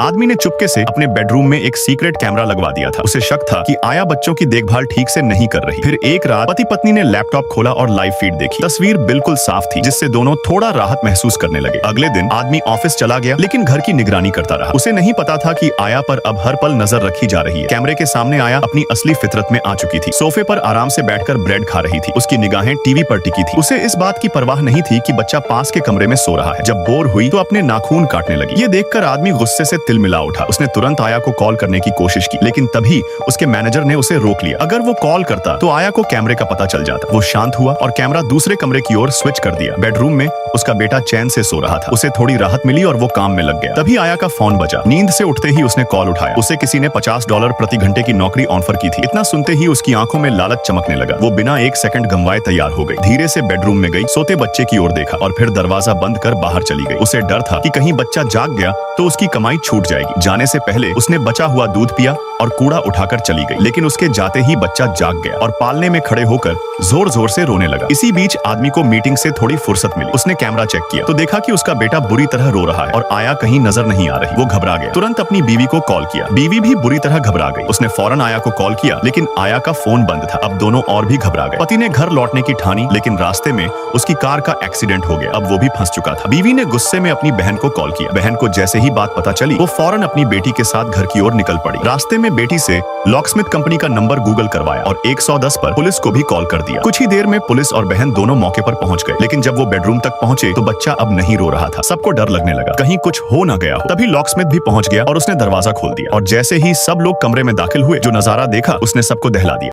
आदमी ने चुपके से अपने बेडरूम में एक सीक्रेट कैमरा लगवा दिया था। उसे शक था कि आया बच्चों की देखभाल ठीक से नहीं कर रही। फिर एक रात पति पत्नी ने लैपटॉप खोला और लाइव फीड देखी। तस्वीर बिल्कुल साफ थी, जिससे दोनों थोड़ा राहत महसूस करने लगे। अगले दिन आदमी ऑफिस चला गया, लेकिन घर की निगरानी करता रहा। उसे नहीं पता था कि आया पर अब हर पल नजर रखी जा रही है। कैमरे के सामने आया अपनी असली फितरत में आ चुकी थी। सोफे पर आराम से बैठकर ब्रेड खा रही थी। उसकी निगाहें टीवी पर टिकी थी। उसे इस बात की परवाह नहीं थी कि बच्चा पास के कमरे में सो रहा है। जब बोर हुई तो अपने नाखून काटने लगी। ये देखकर आदमी गुस्से से तिलमिला उठा। उसने तुरंत आया को कॉल करने की कोशिश की, लेकिन तभी उसके मैनेजर ने उसे रोक लिया। अगर वो कॉल करता तो आया को कैमरे का पता चल जाता। वो शांत हुआ और कैमरा दूसरे कमरे की ओर स्विच कर दिया। बेडरूम में उसका बेटा चैन से सो रहा था। उसे थोड़ी राहत मिली और वो काम में लग गया। तभी आया का फोन बजा। नींद से उठते ही उसने कॉल उठाया। उसे किसी ने $50 प्रति घंटे की नौकरी ऑफर की थी। इतना सुनते ही उसकी आंखों में लालच चमकने लगा। वो बिना एक सेकंड गंवाए तैयार हो गई। धीरे से बेडरूम में गई, सोते बच्चे की ओर देखा और फिर दरवाजा बंद कर बाहर चली गई। उसे डर था कि कहीं बच्चा जाग गया तो उसकी कमाई छूट जाएगी। जाने से पहले उसने बचा हुआ दूध पिया और कूड़ा उठाकर चली गई। लेकिन उसके जाते ही बच्चा जाग गया और पालने में खड़े होकर जोर जोर से रोने लगा। इसी बीच आदमी को मीटिंग से थोड़ी फुर्सत मिली। उसने कैमरा चेक किया तो देखा कि उसका बेटा बुरी तरह रो रहा है और आया कहीं नजर नहीं आ रही। वो घबरा गया। तुरंत अपनी बीवी को कॉल किया। बीवी भी बुरी तरह घबरा गई। उसने फौरन आया को कॉल किया, लेकिन आया का फोन बंद था। अब दोनों और भी घबरा गए। पति ने घर लौटने की ठानी, लेकिन रास्ते में उसकी कार का एक्सीडेंट हो गया। अब वो भी फंस चुका था। बीवी ने गुस्से में अपनी बहन को कॉल किया। बहन को जैसे ही बात पता चली, वो फौरन अपनी बेटी के साथ घर की ओर निकल पड़ी। रास्ते में बेटी से लॉकस्मिथ कंपनी का नंबर गूगल करवाया और 110 पर पुलिस को भी कॉल कर दिया। कुछ ही देर में पुलिस और बहन दोनों मौके पर पहुंच गए। लेकिन जब वो बेडरूम तक पहुंचे तो बच्चा अब नहीं रो रहा था। सबको डर लगने लगा, कहीं कुछ हो ना गया हो। तभी लॉकस्मिथ भी पहुंच गया और उसने दरवाजा खोल दिया। और जैसे ही सब लोग कमरे में दाखिल हुए, जो नजारा देखा उसने सबको दहला दिया।